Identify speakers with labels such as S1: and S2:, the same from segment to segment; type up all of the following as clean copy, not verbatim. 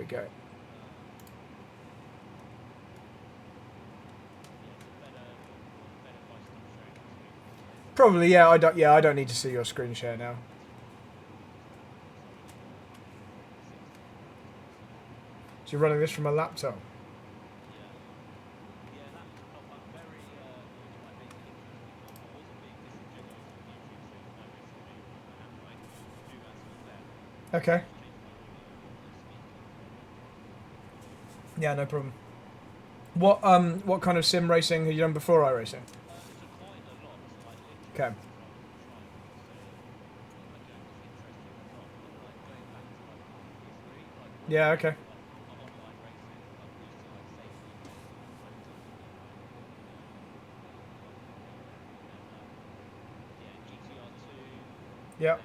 S1: we go. Probably, yeah. I don't. Yeah, I don't need to see your screen share now. So you're running this from a laptop. Okay. Yeah, no problem. What kind of sim racing have you done before iRacing? Okay. Yeah. Okay. Yeah.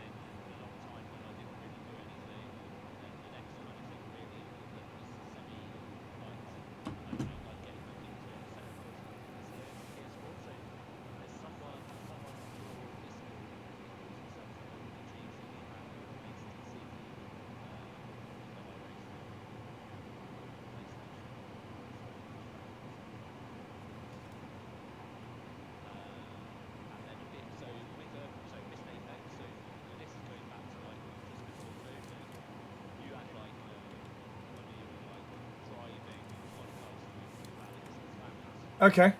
S1: Okay.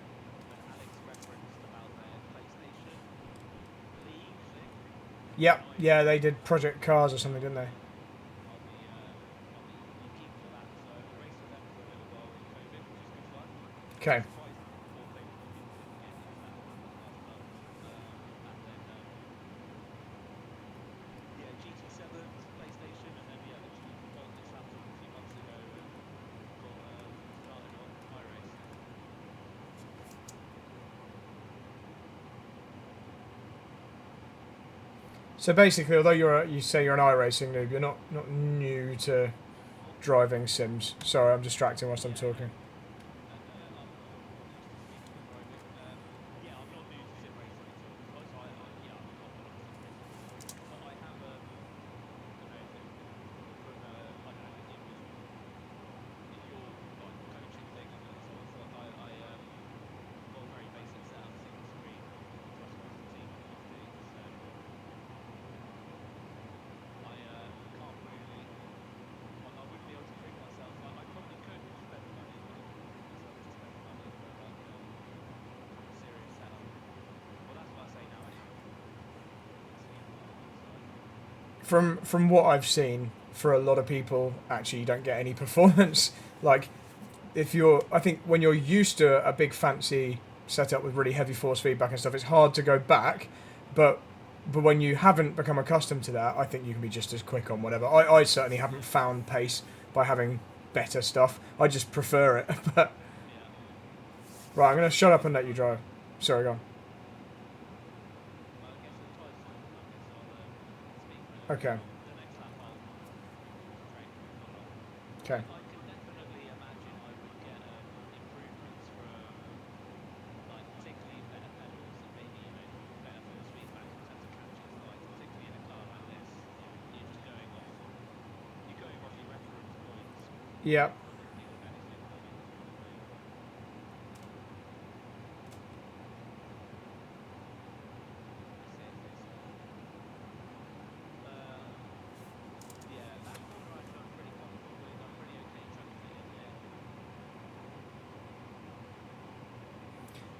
S1: Yep. Yeah, they did Project Cars or something, didn't they? Okay. So basically, although you say you're an iRacing noob, you're not new to driving sims. Sorry, I'm distracting whilst I'm talking. From what I've seen, for a lot of people, actually, you don't get any performance. Like, if you're, I think when you're used to a big fancy setup with really heavy force feedback and stuff, it's hard to go back. But when you haven't become accustomed to that, I think you can be just as quick on whatever. I certainly haven't found pace by having better stuff. I just prefer it. But right, I'm gonna shut up and let you drive. Sorry, go on. Okay. Okay. Yeah.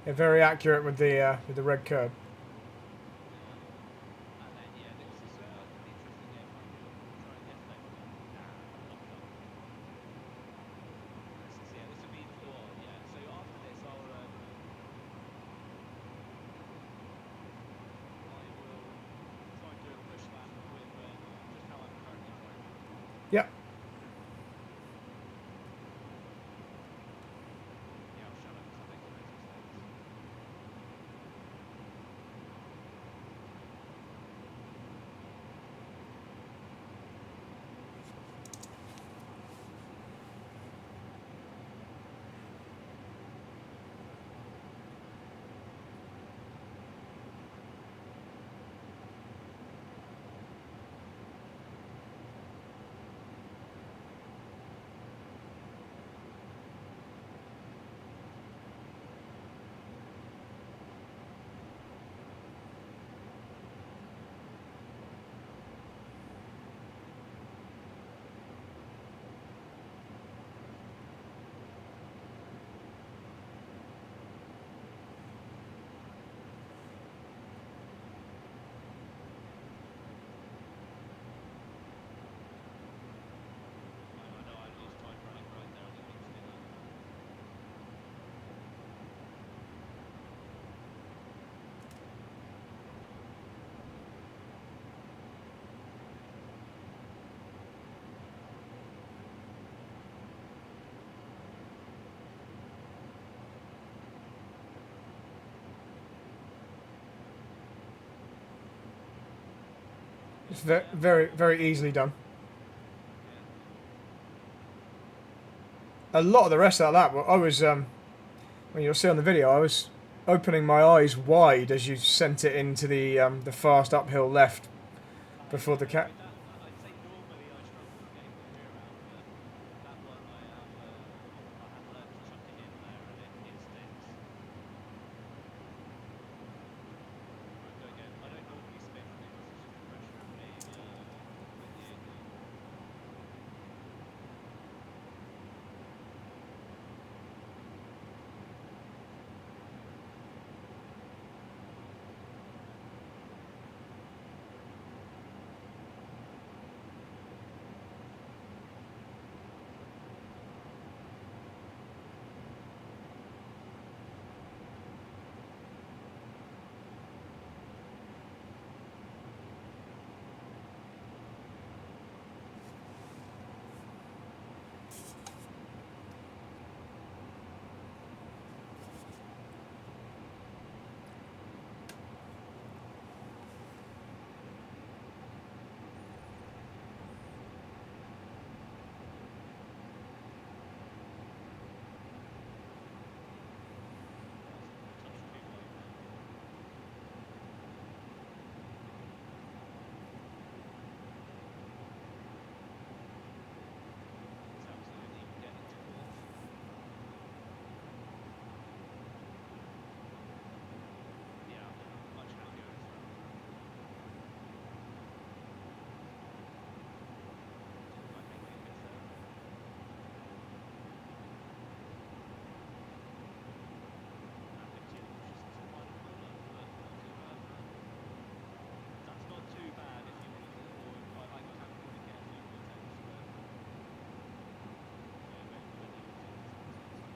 S1: Yeah, very accurate with the red curb. Yep. It's very, very easily done. A lot of the rest of that lap, I was, when you'll see on the video, I was opening my eyes wide as you sent it into the fast uphill left before the cat.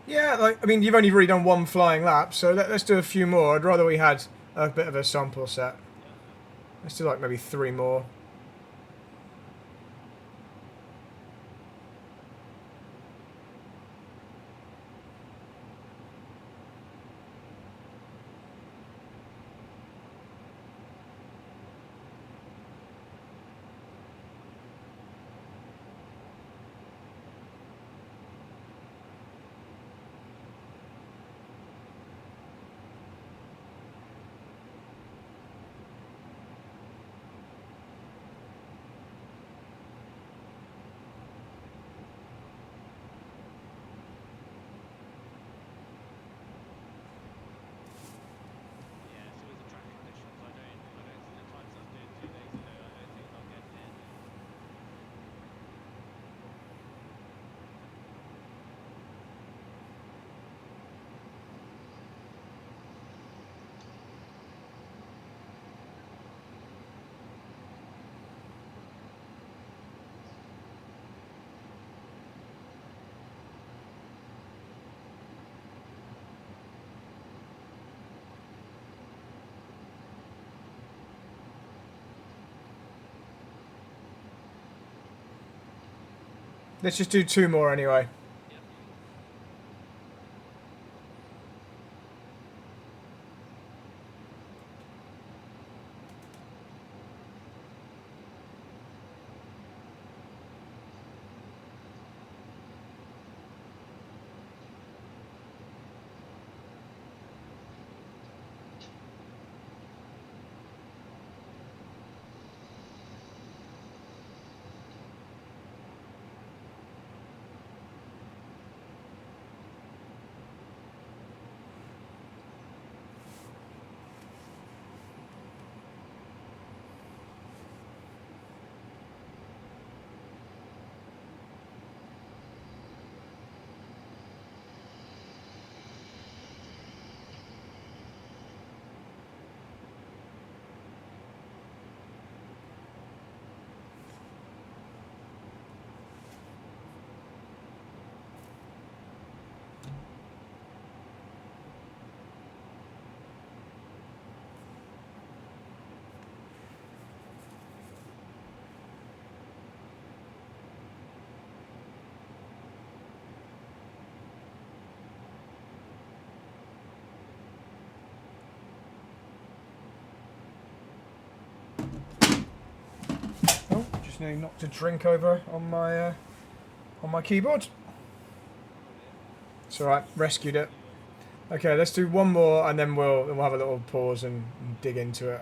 S1: Yeah, like, I mean, you've only really done one flying lap, so let's do a few more. I'd rather we had a bit of a sample set. Let's do like maybe 3 more. Let's just do 2 more anyway. nearly knocked a drink over on my keyboard. It's alright, rescued it. Okay, let's do one more and then we'll have a little pause and dig into it.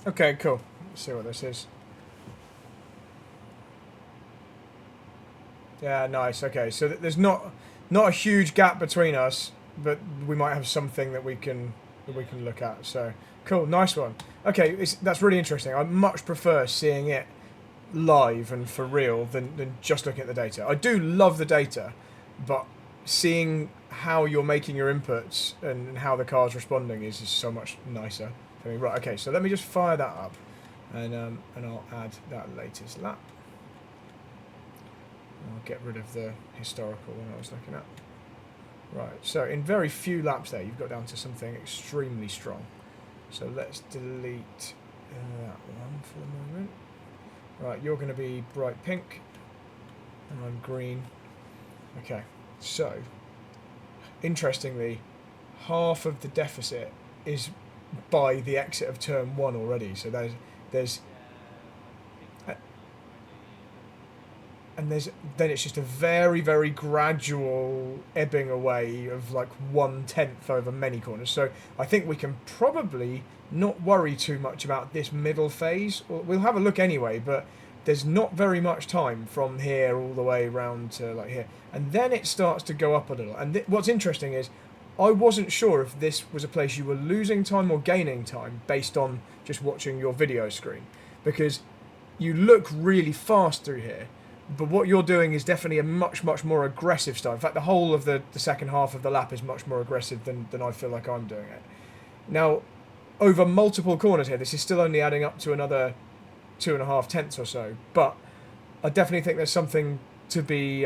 S1: Okay, cool. Let's see what this is. Yeah, nice. Okay, so there's not a huge gap between us, but we might have something that we can look at. So cool, nice one. Okay, that's really interesting. I much prefer seeing it live and for real than just looking at the data. I do love the data, but seeing how you're making your inputs and how the car's responding is so much nicer for me. Right, okay, so let me just fire that up, and I'll add that latest lap. I'll get rid of the historical one I was looking at. Right, so in very few laps there, you've got down to something extremely strong. So let's delete that one for the moment. Right, you're going to be bright pink, and I'm green. Okay, so, interestingly, half of the deficit is by the exit of turn 1 already. So then it's just a very, very gradual ebbing away of like 1/10 over many corners. So I think we can probably not worry too much about this middle phase. We'll have a look anyway, but there's not very much time from here all the way around to like here. And then it starts to go up a little. And what's interesting is I wasn't sure if this was a place you were losing time or gaining time based on just watching your video screen. Because you look really fast through here, but what you're doing is definitely a much, much more aggressive style. In fact, the whole of the second half of the lap is much more aggressive than I feel like I'm doing it. Now, over multiple corners here, this is still only adding up to another 2.5 tenths or so, but I definitely think there's something to be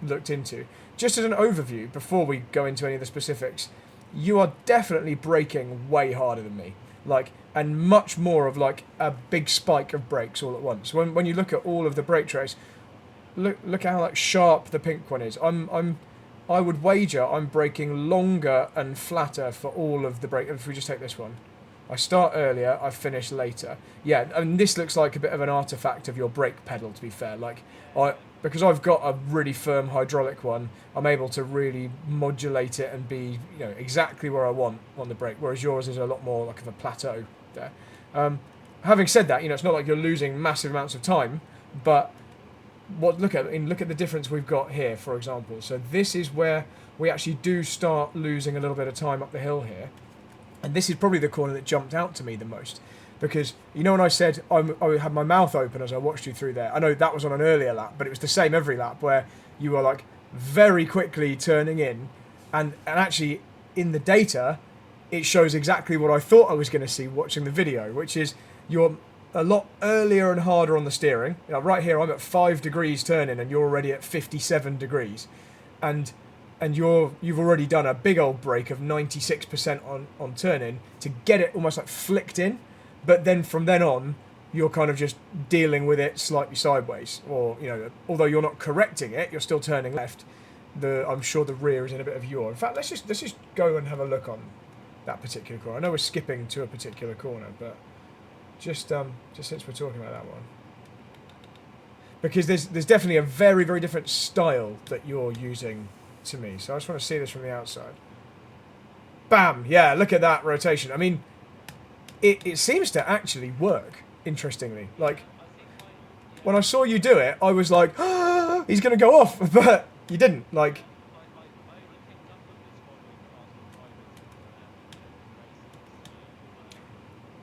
S1: looked into. Just as an overview, before we go into any of the specifics, you are definitely braking way harder than me. And much more of like a big spike of brakes all at once. When you look at all of the brake trace, look how like sharp the pink one is. I would wager I'm braking longer and flatter for all of the brake. If we just take this one, I start earlier, I finish later. Yeah, and this looks like a bit of an artifact of your brake pedal. To be fair, because I've got a really firm hydraulic one, I'm able to really modulate it and be exactly where I want on the brake. Whereas yours is a lot more like of a plateau there. Having said that, it's not like you're losing massive amounts of time, but look at the difference we've got here, for example. So this is where we actually do start losing a little bit of time up the hill here, and this is probably the corner that jumped out to me the most, because when I said I had my mouth open as I watched you through there. I know that was on an earlier lap, but it was the same every lap where you were like very quickly turning in, and actually in the data it shows exactly what I thought I was going to see watching the video, which is you're a lot earlier and harder on the steering. Right here I'm at 5 degrees turning and you're already at 57 degrees. And you've already done a big old break of 96% on turning to get it almost like flicked in. But then from then on, you're kind of just dealing with it slightly sideways. Or, although you're not correcting it, you're still turning left. I'm sure the rear is in a bit of yaw. In fact, let's just go and have a look on that particular corner. I know we're skipping to a particular corner, but just since we're talking about that one, because there's definitely a very, very different style that you're using to me. So I just want to see this from the outside. Bam! Yeah, look at that rotation. I mean, it seems to actually work, interestingly. Like, when I saw you do it, I was like, ah, he's going to go off, but you didn't. Like,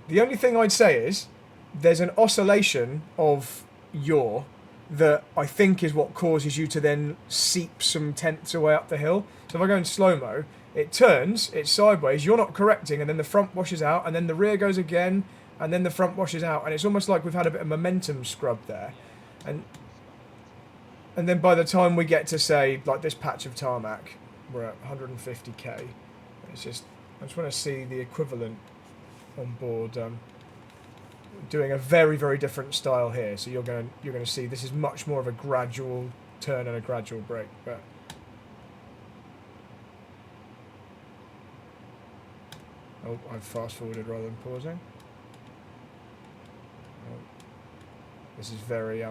S1: the only thing I'd say is there's an oscillation of yaw that I think is what causes you to then seep some tenths away up the hill. So if I go in slow-mo, it turns, it's sideways, you're not correcting, and then the front washes out, and then the rear goes again, and then the front washes out, and it's almost like we've had a bit of momentum scrub there. And then by the time we get to, say, like this patch of tarmac, we're at 150k. It's just, I just want to see the equivalent on board. Doing a very, very different style here, so you're going to see this is much more of a gradual turn and a gradual brake. But oh, I've fast forwarded rather than pausing. Oh, this is very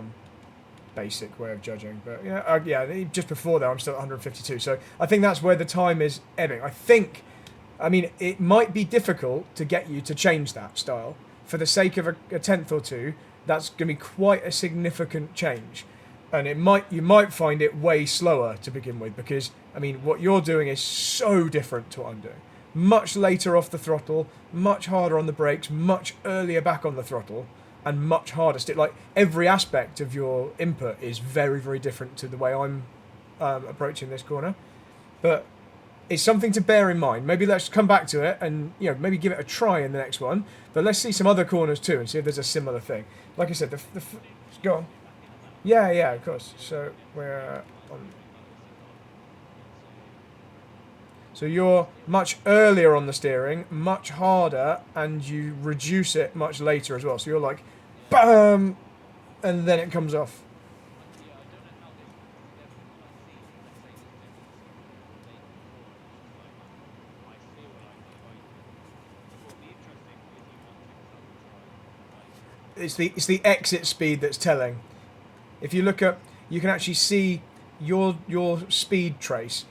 S1: basic way of judging, but yeah, just before that I'm still at 152, so I think that's where the time is ebbing. I mean, it might be difficult to get you to change that style. For the sake of a tenth or two, that's going to be quite a significant change. And you might find it way slower to begin with, because, I mean, what you're doing is so different to what I'm doing. Much later off the throttle, much harder on the brakes, much earlier back on the throttle, and much harder still. Like, every aspect of your input is very, very different to the way I'm approaching this corner. But it's something to bear in mind. Maybe let's come back to it and, maybe give it a try in the next one. But let's see some other corners too and see if there's a similar thing. Like I said, go on. Yeah, of course. So we're on. So you're much earlier on the steering, much harder, and you reduce it much later as well. So you're like, BAM! And then it comes off. It's the exit speed that's telling. If you look at, you can actually see your speed trace.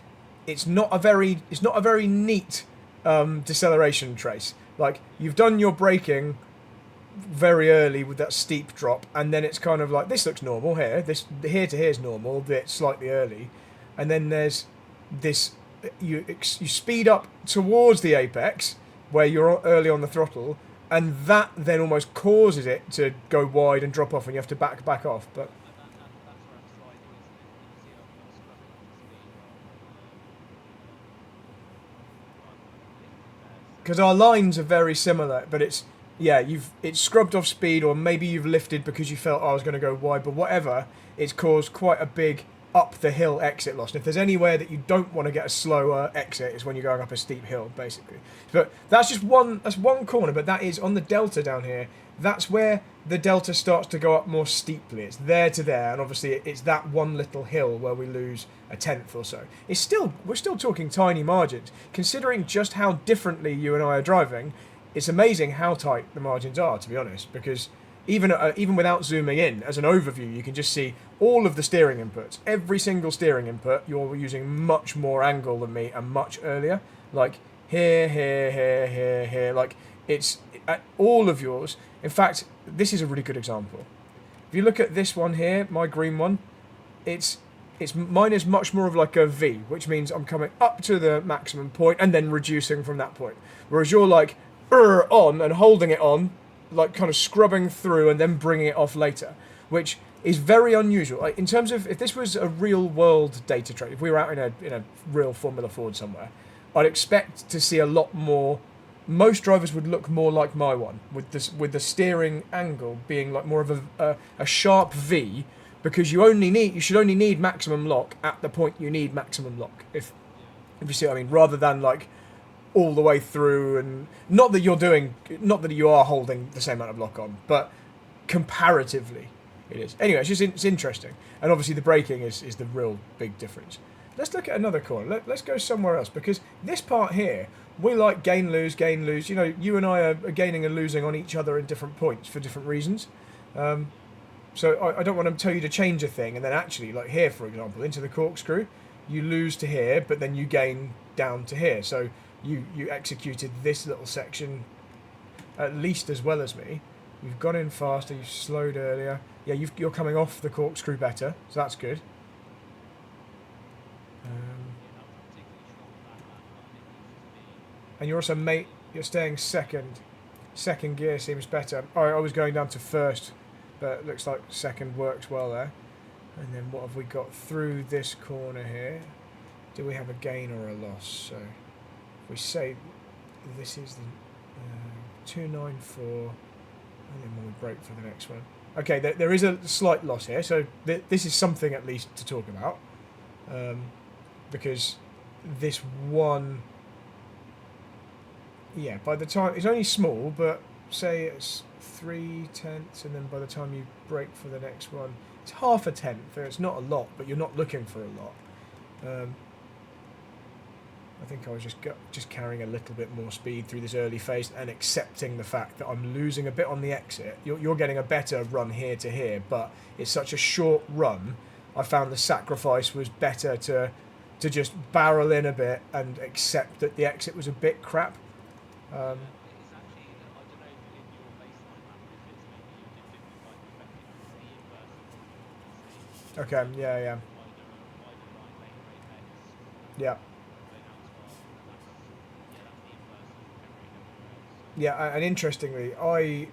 S1: It's not a very neat deceleration trace. Like, you've done your braking very early with that steep drop, and then it's kind of like, this looks normal here. This here to here is normal, but slightly early, and then there's this. You speed up towards the apex where you're early on the throttle. And that then almost causes it to go wide and drop off, and you have to back off. But because our lines are very similar, but it's scrubbed off speed, or maybe you've lifted because you felt I was going to go wide. But whatever, it's caused quite a big up the hill exit loss. And if there's anywhere that you don't want to get a slower exit, is when you're going up a steep hill, basically. But that's just one corner, but that is on the delta down here. That's where the delta starts to go up more steeply. It's there to there, and obviously it's that one little hill where we lose a tenth or so. We're still talking tiny margins. Considering just how differently you and I are driving, it's amazing how tight the margins are, to be honest, because even without zooming in, as an overview, you can just see all of the steering inputs. Every single steering input, you're using much more angle than me and much earlier. Like here. Like, it's all of yours. In fact, this is a really good example. If you look at this one here, my green one, mine is much more of like a V, which means I'm coming up to the maximum point and then reducing from that point. Whereas you're like on and holding it on, like kind of scrubbing through and then bringing it off later, which is very unusual. Like, in terms of, if this was a real world data trade, if we were out in a real Formula Ford somewhere, I'd expect to see a lot more. Most drivers would look more like my one, with the steering angle being like more of a sharp V, because you should only need maximum lock at the point you need maximum lock. If you see what I mean, rather than like all the way through, and not that you are holding the same amount of lock on, but comparatively it is. Anyway, it's interesting, and obviously the braking is the real big difference. let's look at another corner. Let's go somewhere else, because this part here, we like gain, lose, gain, lose. You know, you and I are gaining and losing on each other in different points for different reasons. So I don't want to tell you to change a thing, and then actually, like here, for example, into the corkscrew, you lose to here, but then you gain down to here. So you executed this little section at least as well as me. You've gone in faster, you've slowed earlier. Yeah, you're coming off the corkscrew better, so that's good. And you're also, mate, you're staying second. Second gear seems better. I was going down to first, but it looks like second works well there. And then what have we got through this corner here? Do we have a gain or a loss? So if we say this is the 294, and then when we brake for the next one. Okay, there is a slight loss here, so this is something at least to talk about. Because this one, yeah, by the time, it's only small, but say it's 3/10, and then by the time you brake for the next one, it's half a tenth. It's not a lot, but you're not looking for a lot. I think I was just carrying a little bit more speed through this early phase and accepting the fact that I'm losing a bit on the exit. You're getting a better run here to here, but it's such a short run. I found the sacrifice was better to just barrel in a bit and accept that the exit was a bit crap. Okay, yeah. Yeah. Yeah, and interestingly, I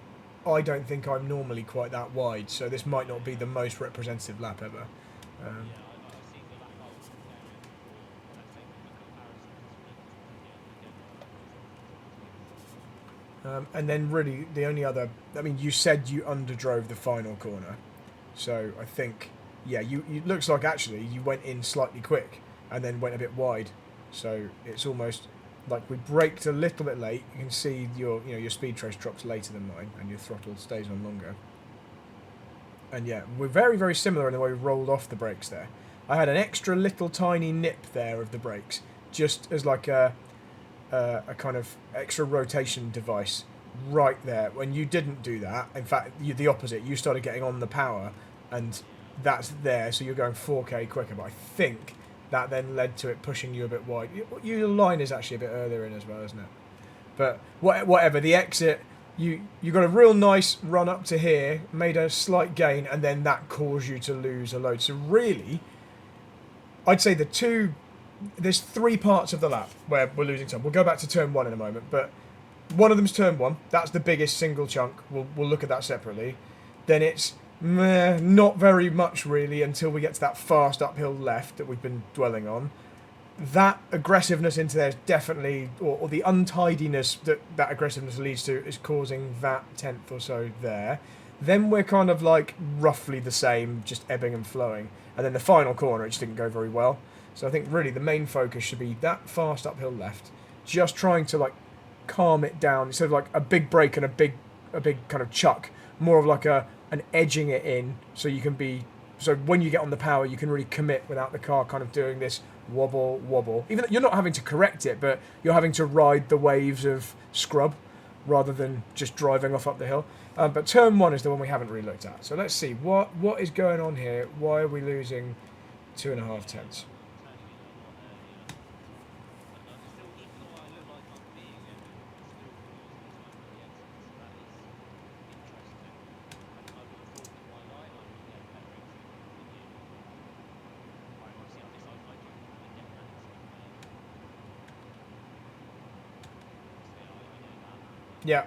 S1: don't think I'm normally quite that wide, so this might not be the most representative lap ever. And then really the only other, I mean, you said you underdrove the final corner, so I think, yeah, you looks like actually you went in slightly quick and then went a bit wide, so it's almost like we braked a little bit late. You can see your speed trace drops later than mine, and your throttle stays on longer. And yeah, we're very, very similar in the way we rolled off the brakes there. I had an extra little tiny nip there of the brakes, just as like a kind of extra rotation device right there. When you didn't do that, in fact, the opposite. You started getting on the power, and that's there, so you're going 4K quicker. But I think that then led to it pushing you a bit wide. Your line is actually a bit earlier in as well, isn't it? But whatever, the exit, you got a real nice run up to here, made a slight gain, and then that caused you to lose a load. So really, I'd say there's three parts of the lap where we're losing time. We'll go back to turn one in a moment, but one of them's turn one. That's the biggest single chunk. We'll look at that separately. Then it's not very much really until we get to that fast uphill left that we've been dwelling on. That aggressiveness into there is definitely, or the untidiness that aggressiveness leads to is causing that tenth or so there. Then we're kind of like roughly the same, just ebbing and flowing. And then the final corner, it just didn't go very well. So I think really the main focus should be that fast uphill left, just trying to like calm it down instead of like a big break and a big kind of chuck, more of like an edging it in, so you can be, so when you get on the power you can really commit without the car kind of doing this wobble. Even though you're not having to correct it, but you're having to ride the waves of scrub rather than just driving off up the hill. But turn one is the one we haven't really looked at. So let's see what is going on here. Why are we losing 2.5 tenths? Yeah.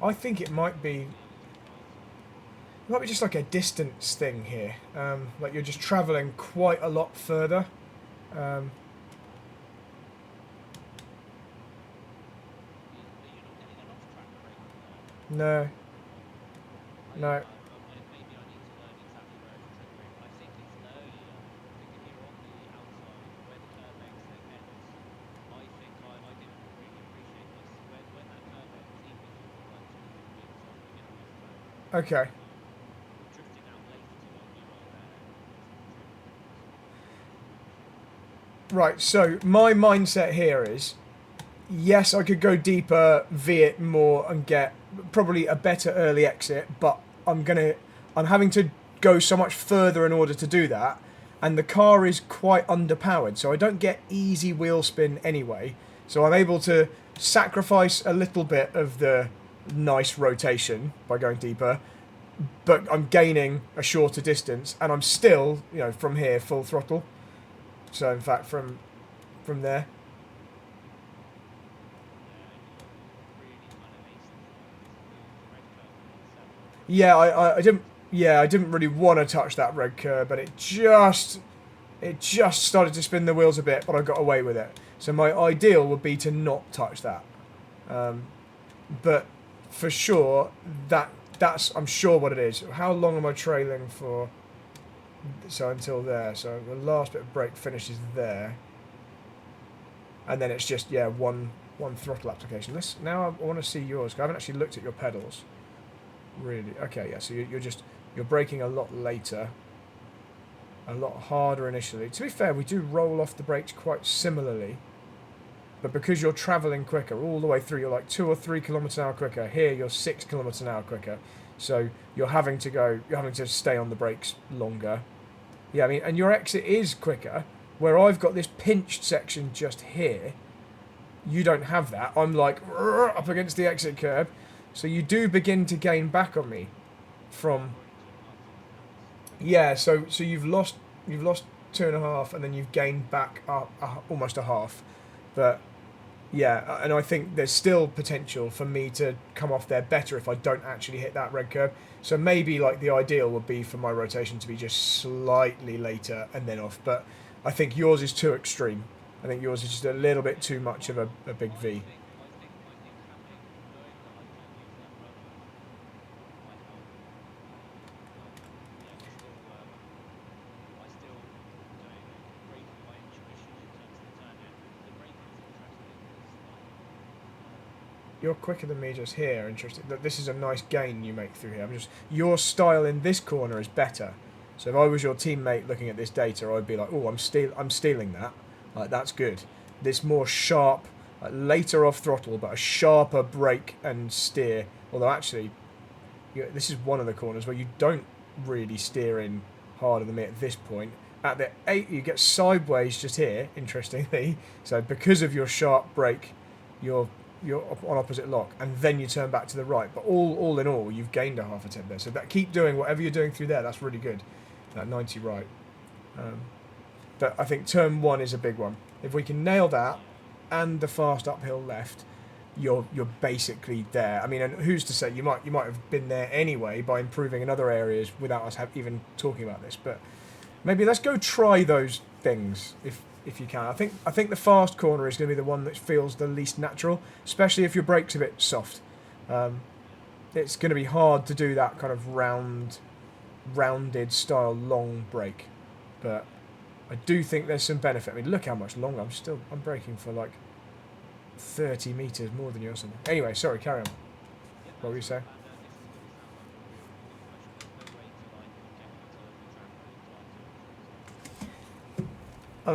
S1: I think it might be just like a distance thing here. Like you're just travelling quite a lot further. No. No. Okay. Right, so my mindset here is, yes, I could go deeper, V it more, and get probably a better early exit, but I'm having to go so much further in order to do that, and the car is quite underpowered, so I don't get easy wheel spin anyway. So I'm able to sacrifice a little bit of the nice rotation by going deeper, but I'm gaining a shorter distance, and I'm still, you know, from here full throttle. So in fact, from there. Yeah, I didn't. Yeah, I didn't really want to touch that red curb, but it just started to spin the wheels a bit, but I got away with it. So my ideal would be to not touch that. But for sure, that's I'm sure what it is. How long am I trailing for? So until there. So the last bit of brake finishes there, and then it's just one throttle application. Now I want to see yours, 'cause I haven't actually looked at your pedals. Really? Okay, yeah. So you're braking a lot later, a lot harder initially. To be fair, we do roll off the brakes quite similarly, but because you're travelling quicker all the way through, you're like 2 or 3 kilometers an hour quicker. Here, you're 6 kilometers an hour quicker. So you're having to stay on the brakes longer. Yeah, I mean, and your exit is quicker. Where I've got this pinched section just here, you don't have that. I'm like up against the exit curb. So you do begin to gain back on me from... Yeah, so you've lost 2.5, and then you've gained back almost a half. But yeah, and I think there's still potential for me to come off there better if I don't actually hit that red curb. So maybe like the ideal would be for my rotation to be just slightly later and then off. But I think yours is too extreme. I think yours is just a little bit too much of a big V. You're quicker than me just here. Interesting. This is a nice gain you make through here. Your style in this corner is better. So if I was your teammate looking at this data, I'd be like, oh, I'm stealing that. Like, that's good. This more sharp, later off throttle, but a sharper brake and steer. Although actually, this is one of the corners where you don't really steer in harder than me at this point. At the 8, you get sideways just here, interestingly. So because of your sharp brake, you're on opposite lock, and then you turn back to the right. But all in all, you've gained a half a tenth there. So keep doing whatever you're doing through there. That's really good. That 90 right. But I think turn 1 is a big one. If we can nail that and the fast uphill left, you're basically there. I mean, and who's to say you might have been there anyway by improving in other areas without us even talking about this. But maybe let's go try those things if you can. I think the fast corner is going to be the one that feels the least natural, especially if your brake's a bit soft. It's going to be hard to do that kind of rounded style long brake, but I do think there's some benefit. I mean, look how much longer I'm braking for like 30 meters more than you or something. Anyway, sorry, carry on. What were you saying?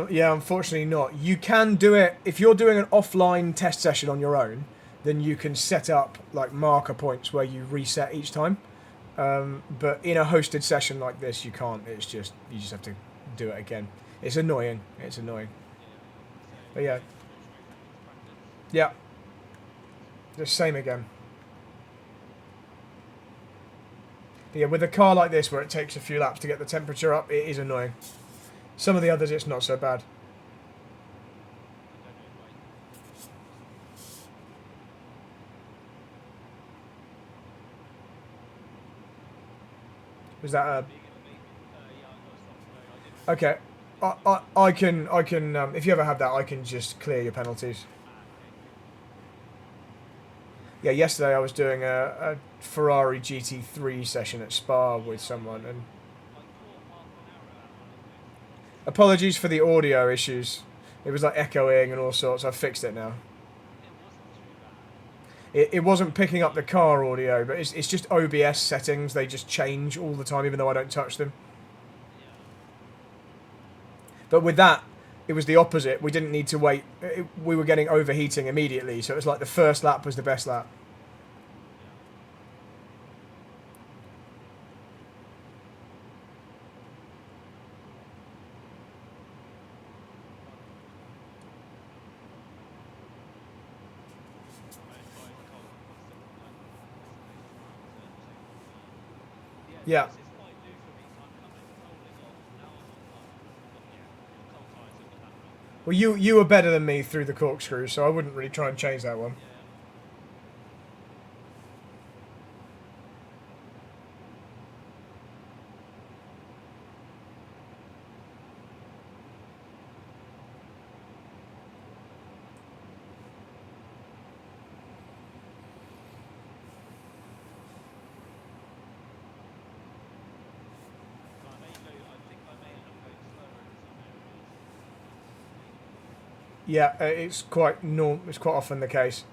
S1: Yeah, unfortunately not. You can do it if you're doing an offline test session on your own. Then you can set up like marker points where you reset each time. But in a hosted session like this, you can't. You just have to do it again. It's annoying. It's annoying. But yeah. Yeah. The same again. But yeah, with a car like this where it takes a few laps to get the temperature up, it is annoying. Some of the others, it's not so bad. Was that a... Okay. I can if you ever have that, I can just clear your penalties. Yeah, yesterday I was doing a Ferrari GT3 session at Spa with someone, and apologies for the audio issues. It was like echoing and all sorts. I've fixed it now. It wasn't picking up the car audio, but it's just OBS settings. They just change all the time, even though I don't touch them. But with that, it was the opposite. We didn't need to wait. We were getting overheating immediately, so it was like the first lap was the best lap. Yeah. Well, you were better than me through the corkscrew, so I wouldn't really try and change that one. Yeah, it's quite It's quite often the case.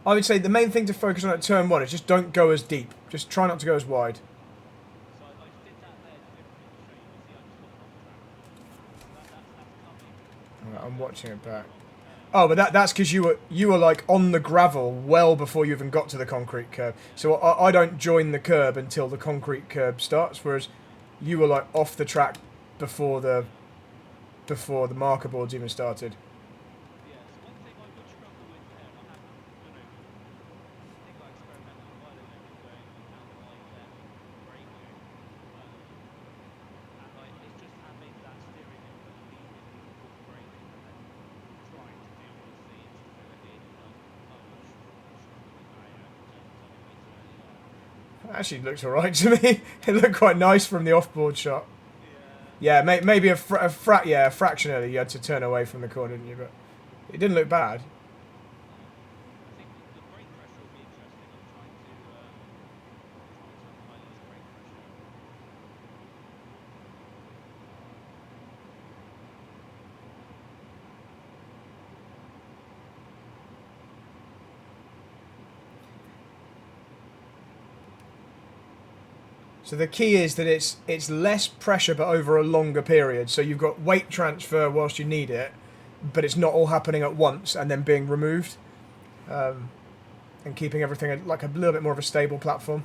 S1: I would say the main thing to focus on at turn one is just don't go as deep. Just try not to go as wide. Right, I'm watching it back. Oh, but that's because you were like on the gravel well before you even got to the concrete curb. So I don't join the curb until the concrete curb starts, whereas you were like off the track before the marker boards even started. Actually, looks alright to me. It looked quite nice from the off-board shot. Yeah, maybe a fraction early. You had to turn away from the corner, didn't you? But it didn't look bad. So the key is that it's less pressure but over a longer period. So you've got weight transfer whilst you need it, but it's not all happening at once and then being removed, and keeping everything like a little bit more of a stable platform.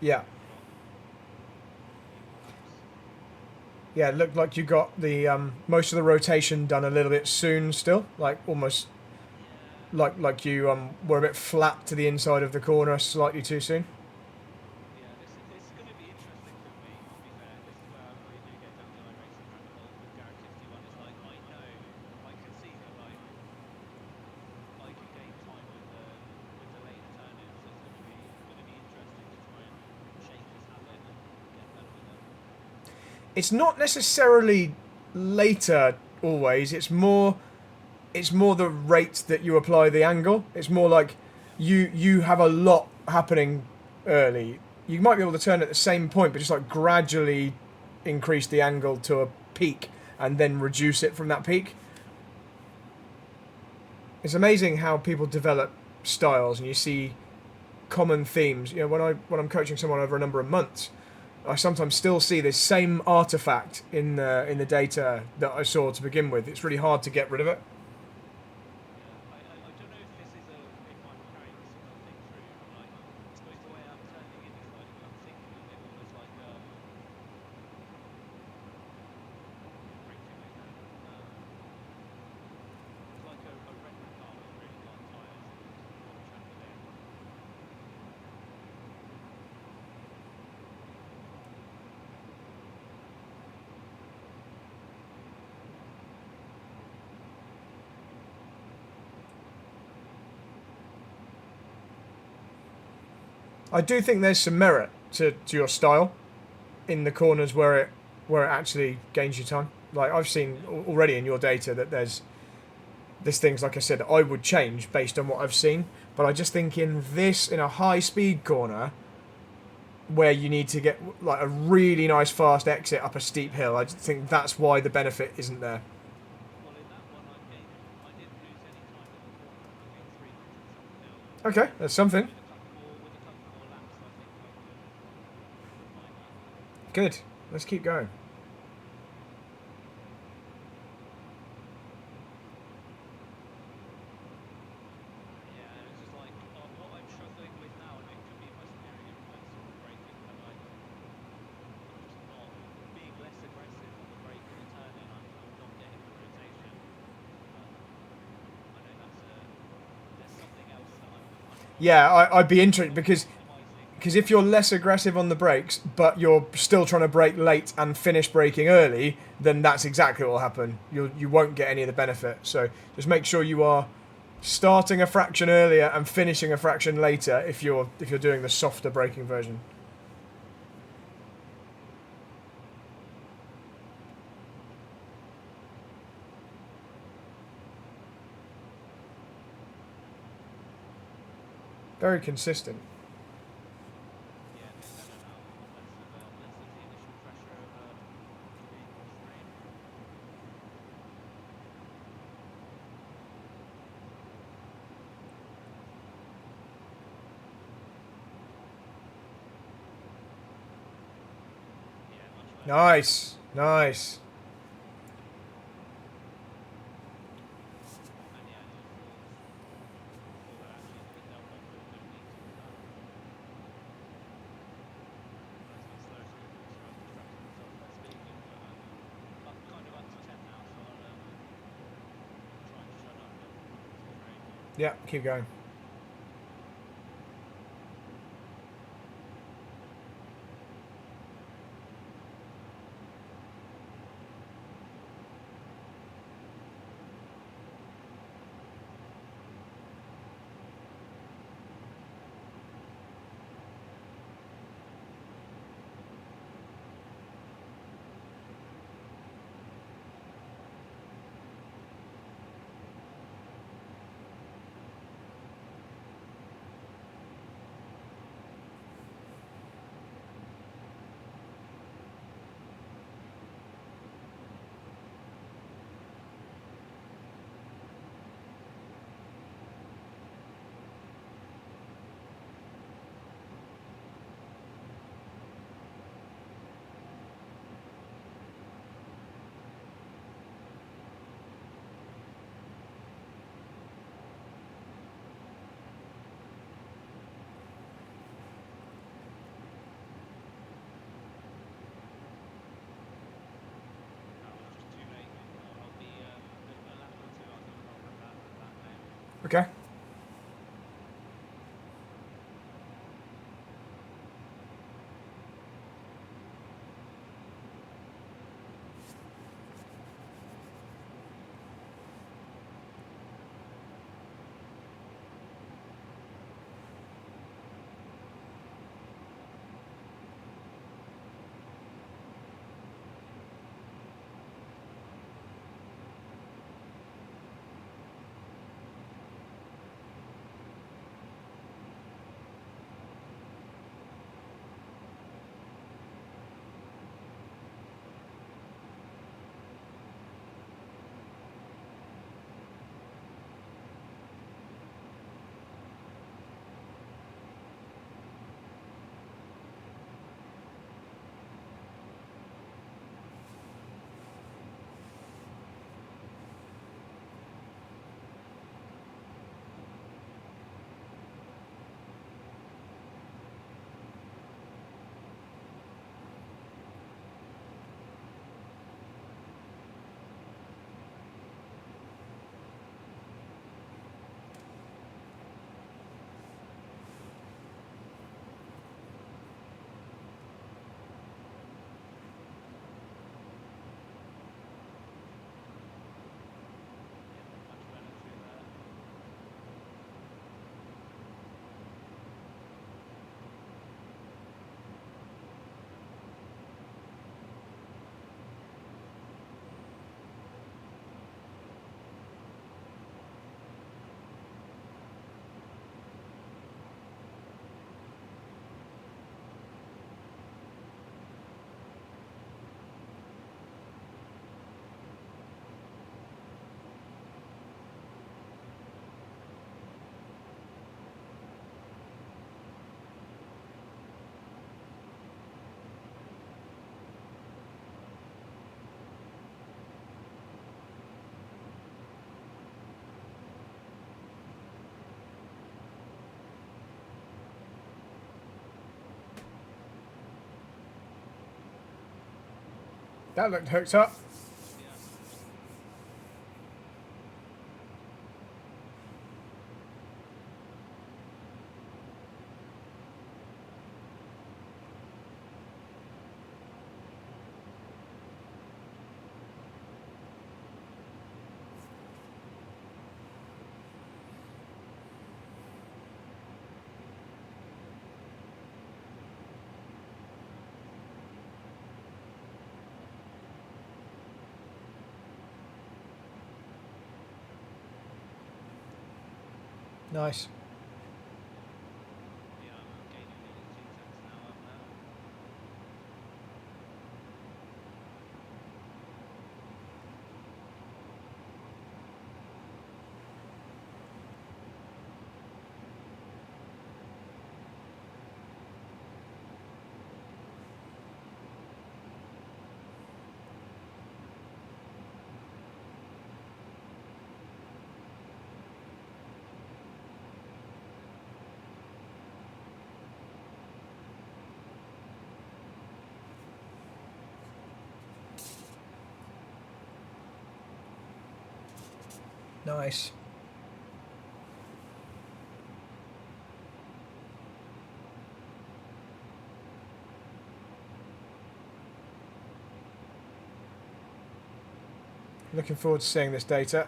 S1: Yeah. Yeah, it looked like you got the most of the rotation done a little bit soon still, like almost like you were a bit flat to the inside of the corner slightly too soon. It's not necessarily later always. It's more the rate that you apply the angle. It's more like you have a lot happening early. You might be able to turn at the same point, but just like gradually increase the angle to a peak and then reduce it from that peak. It's amazing how people develop styles, and you see common themes. You know, when I'm coaching someone over a number of months, I sometimes still see this same artifact in the data that I saw to begin with. It's really hard to get rid of it. I do think there's some merit to your style in the corners where it actually gains you time. Like I've seen already in your data that there's things like I said that I would change based on what I've seen, but I just think in a high speed corner, where you need to get like a really nice fast exit up a steep hill. I think that's why the benefit isn't there.
S2: Well, in that one, I didn't lose any time in the corner. I gained 300 something mil.
S1: Okay, that's something.
S2: With a couple more laps, I think I could find that.
S1: Good. Let's keep going.
S2: Yeah, it's just like what I'm struggling with now, and it could be my steering influence or the braking, but I'm just not being less aggressive on the brake and the turning. I'm not getting the rotation. I know there's something else that I'm not
S1: Yeah, I'd be interested because
S2: optimizing.
S1: if you're less aggressive on the brakes, but you're still trying to brake late and finish braking early, then that's exactly what will happen. You won't get any of the benefit. So just make sure you are starting a fraction earlier and finishing a fraction later if you're doing the softer braking version. Very consistent.
S2: Yeah, getting better now. Less of the initial pressure of being off screen. Yeah, much better.
S1: Nice, nice.
S2: And yeah, thought that actually the delta four don't need to do that. But it's been slow through the corner. I'm distracting myself by speaking, but kind of up to 10 now, so I'll try and shut up and concentrate.
S1: Yeah, keep going.
S2: That was just too late. I'll be a lap or two. I think I'll revert back now.
S1: Okay. That looked hooked up.
S2: Yeah.
S1: Nice.
S2: Yeah, I'm gaining nearly 2 tenths an hour now.
S1: Nice. Looking forward to seeing this data.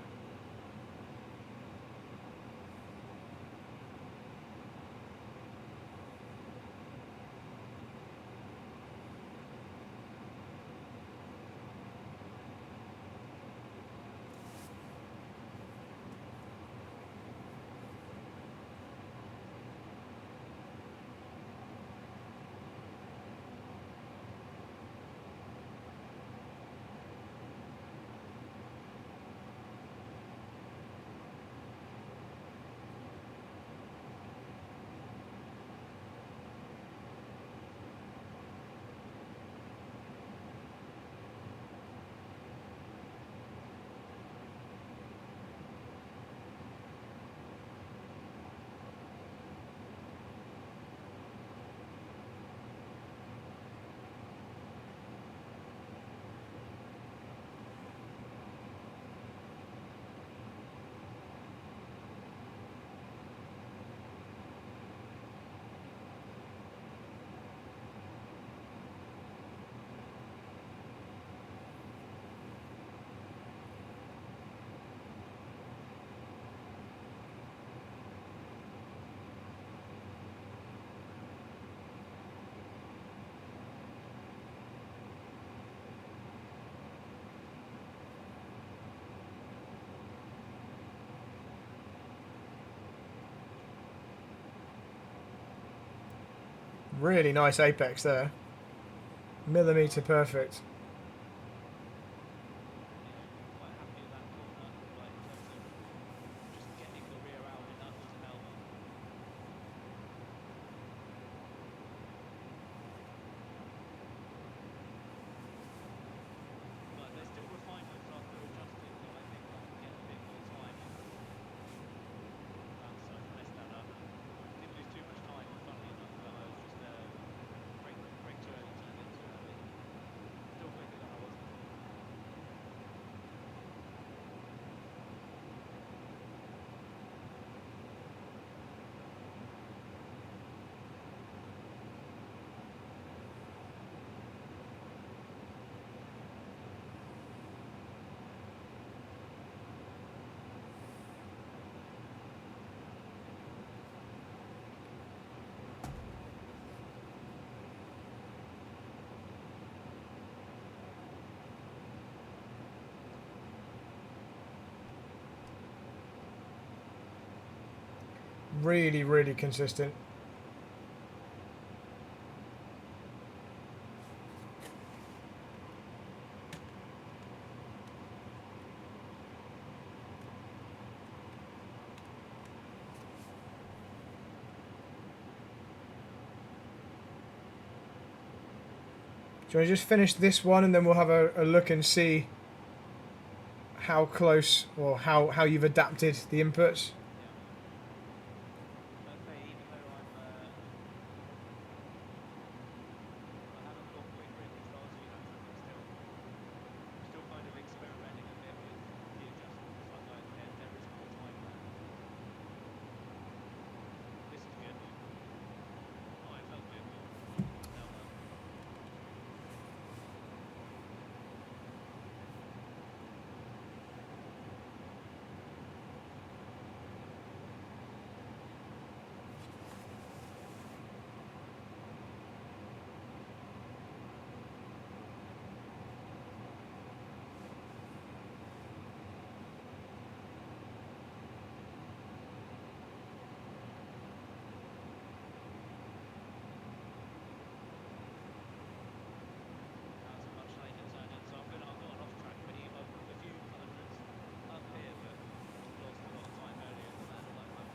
S1: Really nice apex there. Millimeter perfect.
S2: Yeah, quite happy with that corner, like in terms of just getting the rear out enough to help. But there's still refinements after adjusting that I think I can get a bit more time in. So I've messed that up. Didn't lose too much time, funnily enough, but I was just brake too early, turned in too early. Still quicker than I was before.
S1: Really, really consistent. Do you want to just finish this one and then we'll have a look and see how close or how you've adapted the inputs?
S2: Yeah. I'd say even though I haven't got quicker in this last few laps, I think still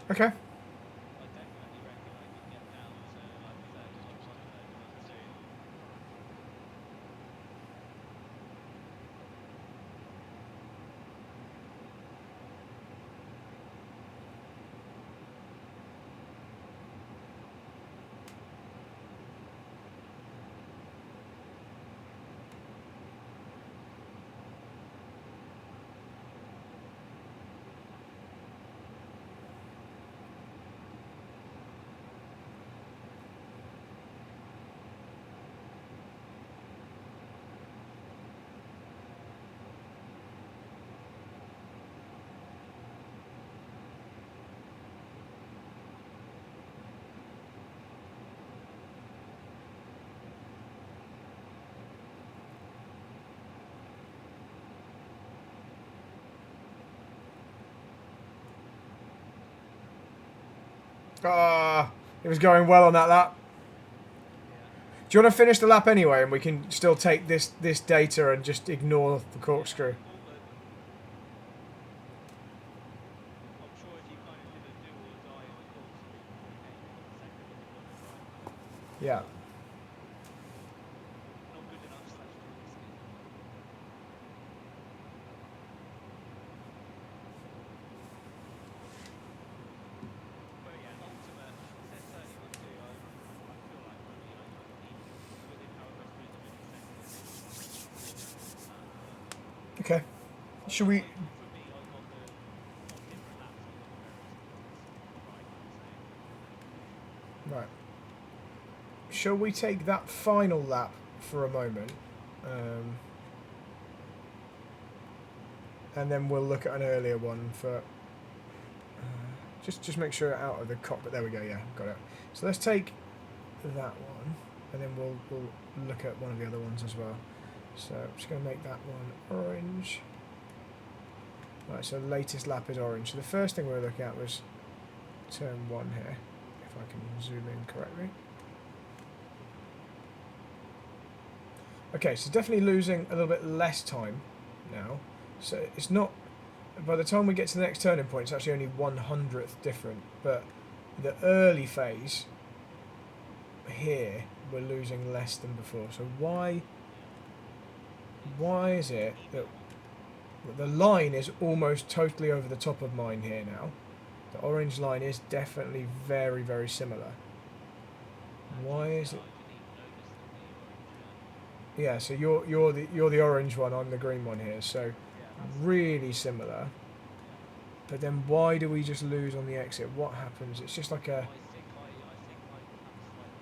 S1: Okay.
S2: I definitely reckon I can get down to, like I said, like 130, 1.2.
S1: Ah, it was going well on that lap.
S2: Yeah.
S1: Do you want to finish the lap anyway, and we can still take this data and just ignore the corkscrew?
S2: Yeah, all good. I'm sure if you kind of did a do or die on a corkscrew before we came in on the second, it would look right.
S1: Yeah.
S2: Not good enough slash too risky. But yeah, ultimate, said 31.2. I feel like, I mean, I need within however many milliseconds it is, I need to be able to hold that. But
S1: Okay.
S2: I
S1: Should
S2: got,
S1: we?
S2: like, for me, I got the, on different laps, I got the various points right, I would say.
S1: Right. Shall we take that final lap for a moment? And then we'll look at an earlier one for... just make sure out of the cockpit. There we go, yeah, got it. So let's take that one, and then we'll look at one of the other ones as well. So I'm just going to make that one orange. Right, so the latest lap is orange. So the first thing we were looking at was turn 1 here, if I can zoom in correctly. Okay, so definitely losing a little bit less time now. So it's not, by the time we get to the next turning point, it's actually only 1/100th different. But the early phase here, we're losing less than before. So why is it that the line is almost totally over the top of mine here now? The orange line is definitely very, very similar. Why is it?
S2: I didn't even notice the orange,
S1: Yeah, so you're the orange one, I'm the green one here. So
S2: yeah, that's
S1: really similar.
S2: yeah.
S1: But then why do we just lose on the exit? What happens? It's just like a...
S2: I think I perhaps swiped this. I wasn't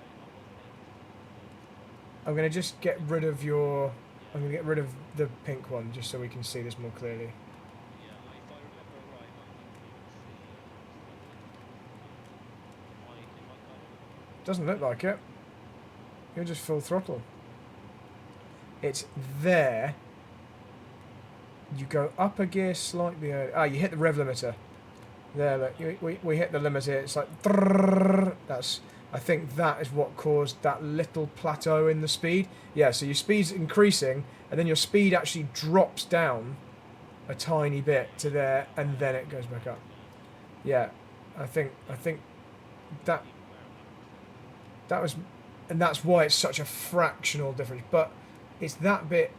S2: able to look before.
S1: I'm going to just get rid of your...
S2: Yeah.
S1: I'm going to get rid of the pink one just so we can see this more clearly.
S2: Yeah, if I remember right, I think you would see if I kind of
S1: Doesn't look like it. You're just full throttle. It's there. You go up a gear slightly early. Ah, you hit the rev limiter. There, look. We hit the limiter. It's like... That's... I think that is what caused that little plateau in the speed. Yeah, so your speed's increasing, and then your speed actually drops down a tiny bit to there, and then it goes back up. Yeah, I think that was, and that's why it's such a fractional difference. But it's that bit.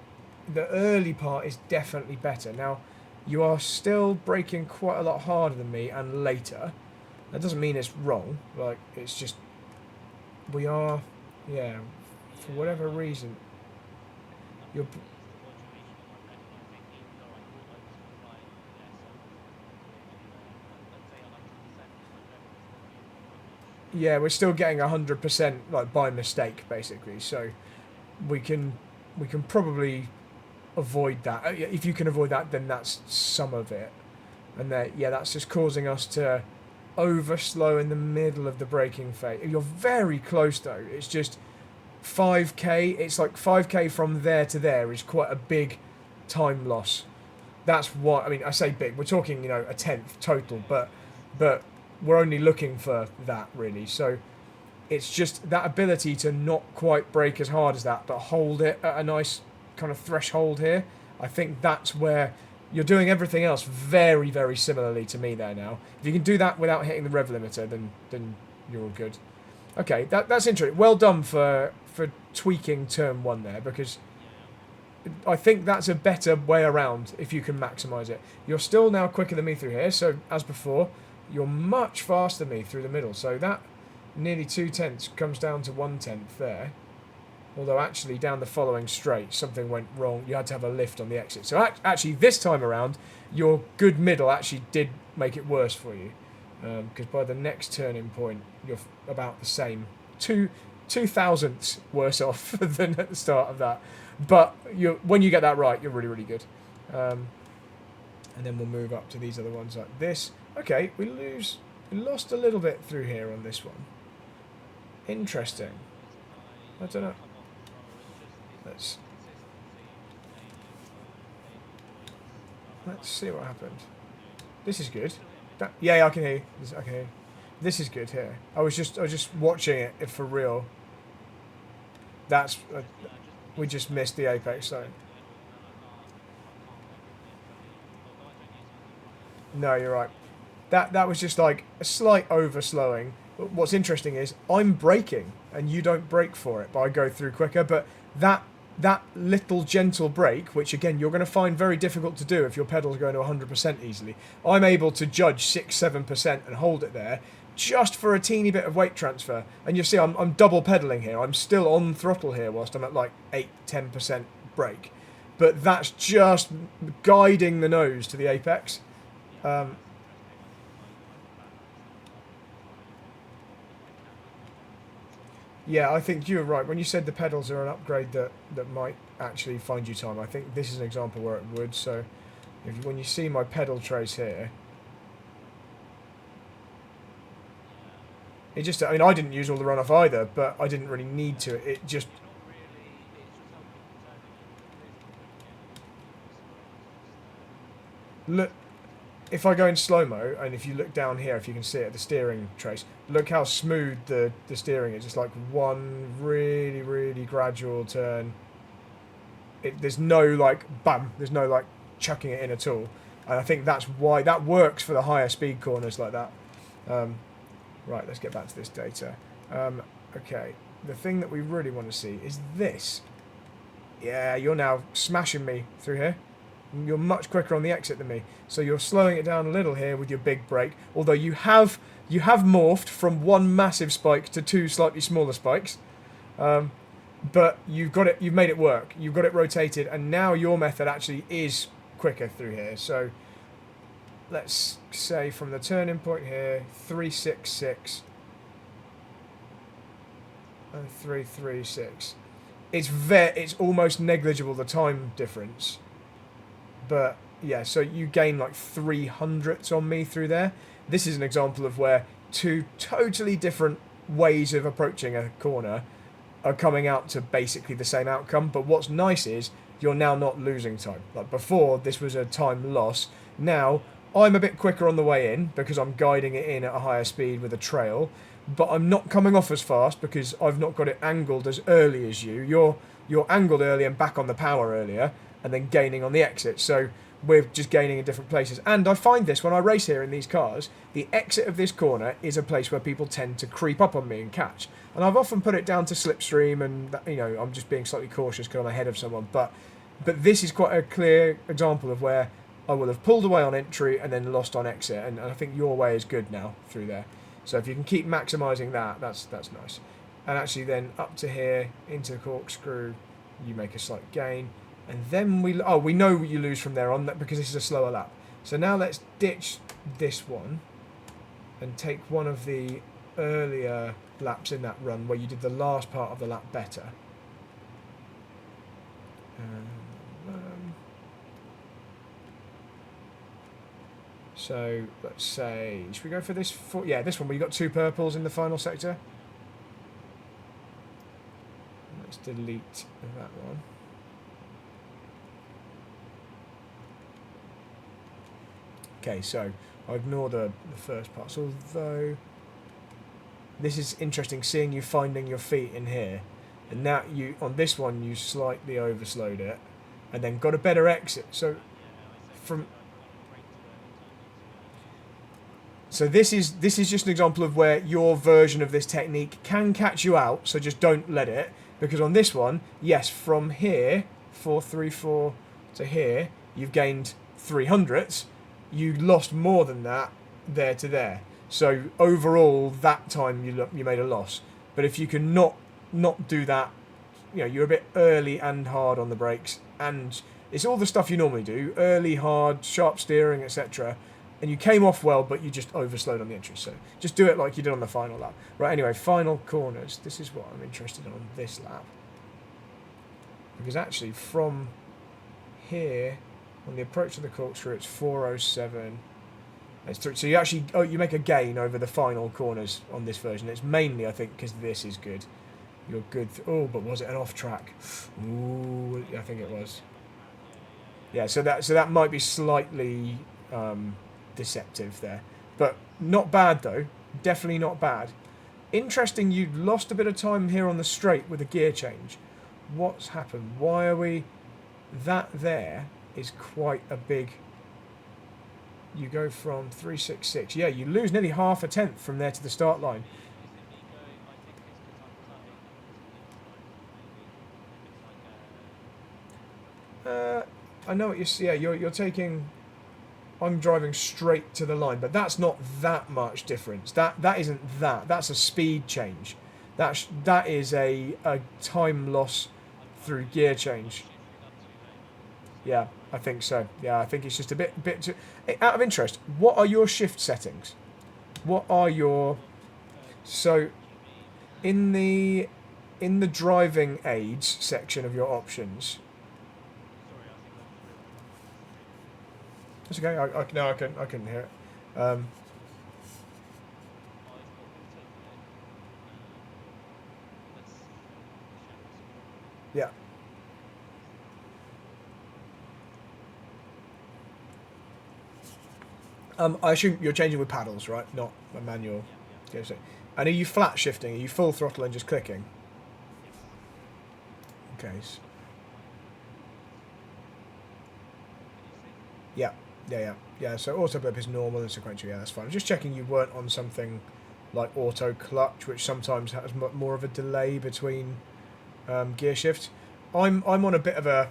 S1: The early part is definitely better. Now, you are still braking quite a lot harder than me, and later. That doesn't mean it's wrong. Like, it's just we are, yeah, for whatever reason. You're. Yeah, we're still getting 100% like by mistake, basically. So we can probably avoid that. If you can avoid that, then that's some of it. And that, yeah, that's just causing us to overslow in the middle of the braking phase. You're very close though. It's just 5k. It's like 5k from there to there is quite a big time loss. That's what I mean. I say big. We're talking, you know, a tenth total, but we're only looking for that really. So it's just that ability to not quite brake as hard as that, but hold it at a nice kind of threshold here. I think that's where you're doing everything else very, very similarly to me there now. If you can do that without hitting the rev limiter, then you're all good. Okay, that's interesting. Well done for tweaking turn 1 there, because I think that's a better way around if you can maximise it. You're still now quicker than me through here, so as before, you're much faster than me through the middle. So that nearly 2/10 comes down to 1/10 there. Although actually down the following straight, something went wrong. You had to have a lift on the exit. So actually this time around, your good middle actually did make it worse for you. Because by the next turning point, you're about the same. Two thousandths worse off than at the start of that. But when you get that right, you're really, really good. And then we'll move up to these other ones like this. Okay, we lost a little bit through here on this one. Interesting. I don't know. Let's see what happened. This is good. Yeah, I can hear you. I can hear you. This is good here. I was just watching it if for real. That's we just missed the apex zone. No, you're right. That was just like a slight overslowing. What's interesting is I'm braking and you don't brake for it, but I go through quicker. But that little gentle brake, which again you're going to find very difficult to do if your pedals are going to 100% easily, I'm able to judge 6-7% and hold it there just for a teeny bit of weight transfer. And you see I'm double pedaling here. I'm still on throttle here whilst I'm at like 8-10% brake. But that's just guiding the nose to the apex. Yeah, I think you're right. When you said the pedals are an upgrade that might actually find you time, I think this is an example where it would. So when you see my pedal trace here, it just, I mean, I didn't use all the runoff either, but I didn't really need to. It just... Look, if I go in slow-mo, and if you look down here, if you can see it, the steering trace, look how smooth the steering is. Just like one really, really gradual turn. There's no, like, bam, there's no, like, chucking it in at all. And I think that's why that works for the higher speed corners like that. Right, let's get back to this data. Okay, the thing that we really want to see is this. Yeah, you're now smashing me through here. You're much quicker on the exit than me, so you're slowing it down a little here with your big brake. Although you have morphed from one massive spike to two slightly smaller spikes, but you've made it work. You've got it rotated, and now your method actually is quicker through here. So let's say from the turning point here, 366 and 336. It's almost negligible, the time difference. But yeah, so you gain like 300ths on me through there. This is an example of where two totally different ways of approaching a corner are coming out to basically the same outcome. But what's nice is you're now not losing time. Like before, this was a time loss. Now I'm a bit quicker on the way in because I'm guiding it in at a higher speed with a trail, but I'm not coming off as fast because I've not got it angled as early as you. You're angled early and back on the power earlier, and then gaining on the exit. So we're just gaining in different places. And I find this when I race here in these cars, the exit of this corner is a place where people tend to creep up on me and catch. And I've often put it down to slipstream, and you know, I'm just being slightly cautious because I'm ahead of someone. But this is quite a clear example of where I will have pulled away on entry and then lost on exit. And I think your way is good now through there. So if you can keep maximising that, that's nice. And actually then up to here, into the corkscrew, you make a slight gain. And then we know you lose from there on that because this is a slower lap. So now let's ditch this one and take one of the earlier laps in that run where you did the last part of the lap better. So let's say, should we go for this? Yeah, this one where you got two purples in the final sector. Let's delete that one. Okay, so I'll ignore the first parts, although this is interesting, seeing you finding your feet in here. And now on this one, you slightly overslowed it, and then got a better exit. So from.
S2: I'd kind of brake too early, turned on too early.
S1: So this is just an example of where your version of this technique can catch you out. So just don't let it, because on this one, yes, from here 434 to here, you've gained 300ths. You lost more than that there to there. So overall, that time you made a loss. But if you can not do that, you know, you're a bit early and hard on the brakes, and it's all the stuff you normally do: early, hard, sharp steering, etc. And you came off well, but you just overslowed on the entry. So just do it like you did on the final lap. Right, anyway, final corners. This is what I'm interested in on this lap. Because actually from here, on the approach to the corkscrew, it's 407. It's so you actually, you make a gain over the final corners on this version. It's mainly, I think, because this is good. You're good. Oh, but was it an off track? Ooh, I think it was. Yeah, so that might be slightly deceptive there, but not bad though. Definitely not bad. Interesting. You lost a bit of time here on the straight with a gear change. What's happened? Why are we? That there is quite a big. You go from 366. Yeah, you lose nearly half a tenth from there to the start line. I know what you're. Yeah, you're taking. I'm driving straight to the line, but that's not that much difference. That isn't that. That's a speed change. That is a time loss through gear change. Yeah, I think so. Yeah, I think it's just a bit too. Out of interest, what are your shift settings? What are your so in the driving aids section of your options? That's okay. I couldn't hear it. Yeah. I assume you're changing with paddles, right? Not a manual. Yeah. And are you flat shifting? Are you full throttle and just clicking? Okay. Yeah. Yeah. So auto blip is normal and sequential. Yeah, that's fine. I'm just checking you weren't on something like auto clutch, which sometimes has more of a delay between gear shifts. I'm on a bit of a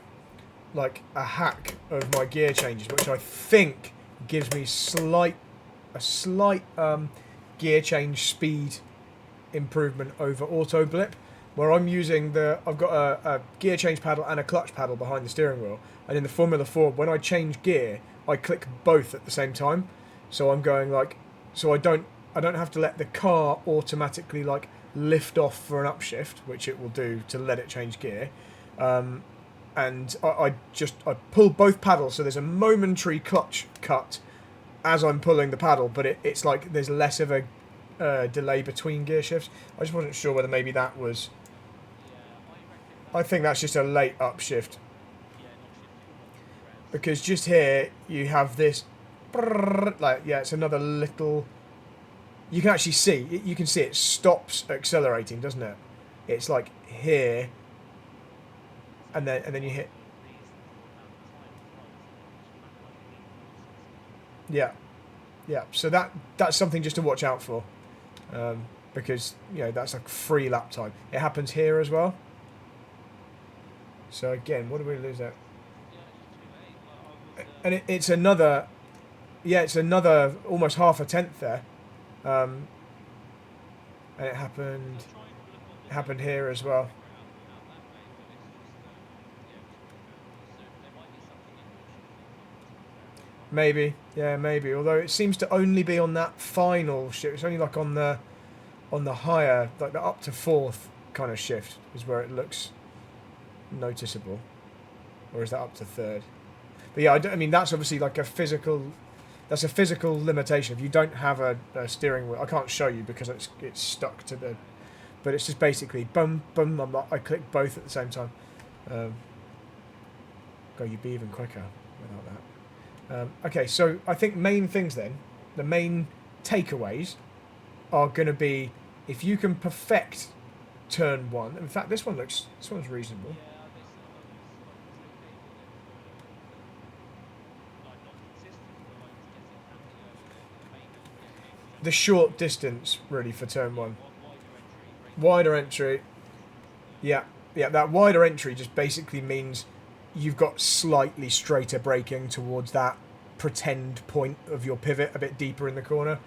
S1: hack of my gear changes, which I think gives me a slight gear change speed improvement over auto blip, where I'm using I've got a gear change paddle and a clutch paddle behind the steering wheel, and in the Formula 4, when I change gear, I click both at the same time. So I'm going so I don't have to let the car automatically lift off for an upshift, which it will do to let it change gear. And I pull both paddles, so there's a momentary clutch cut as I'm pulling the paddle, but it's like there's less of a delay between gear shifts. I just wasn't sure whether maybe that was. I think that's just a late upshift. Because just here you have this, it's another little. You can actually see you can see it stops accelerating, doesn't it? It's like here. And then you hit. Yeah. So that's something just to watch out for, because that's a free lap time. It happens here as well. So again, what do we lose at? And it's another. Yeah, it's another almost half a tenth there, and it happened here as well. Maybe, yeah, maybe. Although it seems to only be on that final shift. It's only on the higher, the up to fourth kind of shift is where it looks noticeable. Or is that up to third? But yeah, I mean that's obviously a physical. That's a physical limitation. If you don't have a steering wheel, I can't show you because it's stuck to the. But it's just basically boom, boom. I click both at the same time. You'd be even quicker without that. Okay, so I think main things then, the main takeaways are going to be if you can perfect turn one. In fact, this one's reasonable. the short distance really for turn one.
S2: Wider entry.
S1: Wider entry. Yeah, yeah. That wider entry just basically means you've got slightly straighter braking towards that pretend point of your pivot, a bit deeper in the corner.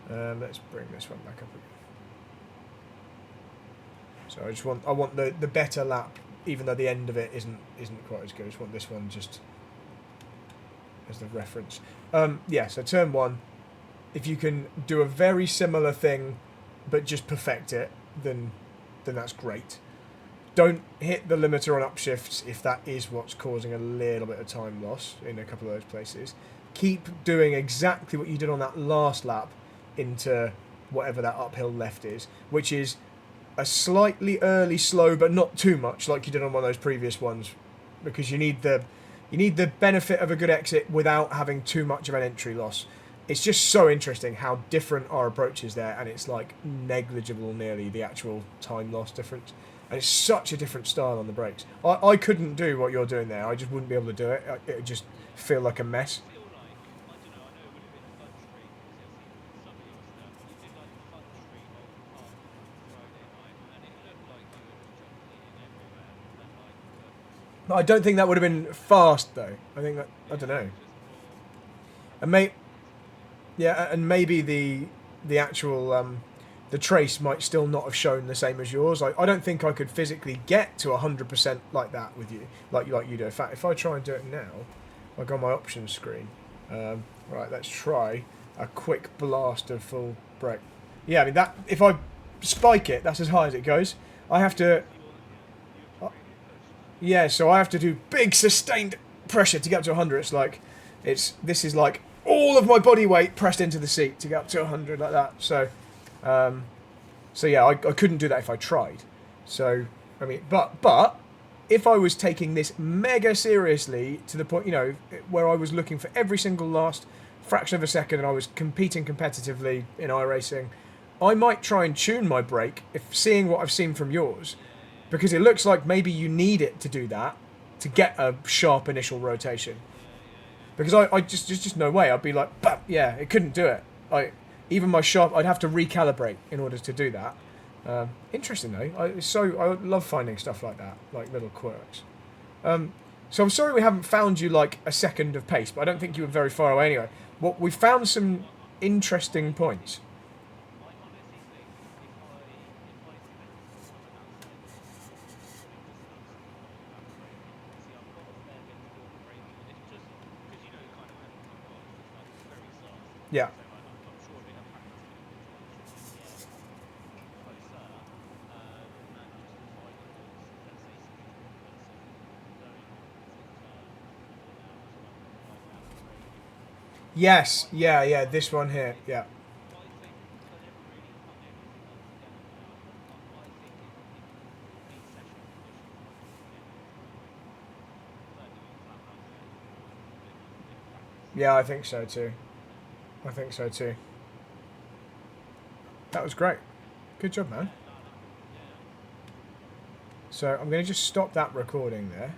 S1: Let's bring this one back up again. So I want the better lap, even though the end of it isn't quite as good. I just want this one just as the reference. Yeah, so turn one, if you can do a very similar thing but just perfect it, then that's great. Don't hit the limiter on upshifts if that is what's causing a little bit of time loss in a couple of those places. Keep doing exactly what you did on that last lap into whatever that uphill left is, which is a slightly early slow, but not too much like you did on one of those previous ones, because you need the benefit of a good exit without having too much of an entry loss. It's just so interesting how different our approach is there, and it's like negligible nearly, the actual time loss difference. And it's such a different style on the brakes. I couldn't do what you're doing there. I just wouldn't be able to do it. It would just feel like a mess.
S2: I feel like, I don't know, I know it would have been a fun stream, because I've seen some of your stuff, you did like a fun stream on Friday night, and it looked like you were just jumping in everywhere, and like,
S1: I don't think that would have been fast though. I think that, I don't know. And maybe the actual the trace might still not have shown the same as yours. I don't think I could physically get to 100% like that with you, like you do. In fact, if I try and do it now, like on my options screen, right, let's try a quick blast of full brake. Yeah, I mean that if I spike it, that's as high as it goes. I have to, yeah, so I have to do big sustained pressure to get up to 100. It's like this is like all of my body weight pressed into the seat to get up to 100 like that. So yeah, I couldn't do that if I tried. So I mean, but if I was taking this mega seriously to the point, you know, where I was looking for every single last fraction of a second and I was competing competitively in iRacing, I might try and tune my brake if seeing what I've seen from yours, because it looks like maybe you need it to do that to get a sharp initial rotation. Because I just no way. I'd be like, bam, yeah, it couldn't do it. Even my sharp, I'd have to recalibrate in order to do that. Interesting though. I love finding stuff like that, like little quirks. So I'm sorry we haven't found you like a second of pace, but I don't think you were very far away anyway. We found some interesting points.
S2: I honestly think if I spent
S1: Yeah.
S2: I'm sure they have practice closer,
S1: Yes. Yeah. This one here. Yeah. Yeah, I think so too. That was great. Good job, man. So I'm going to just stop that recording there.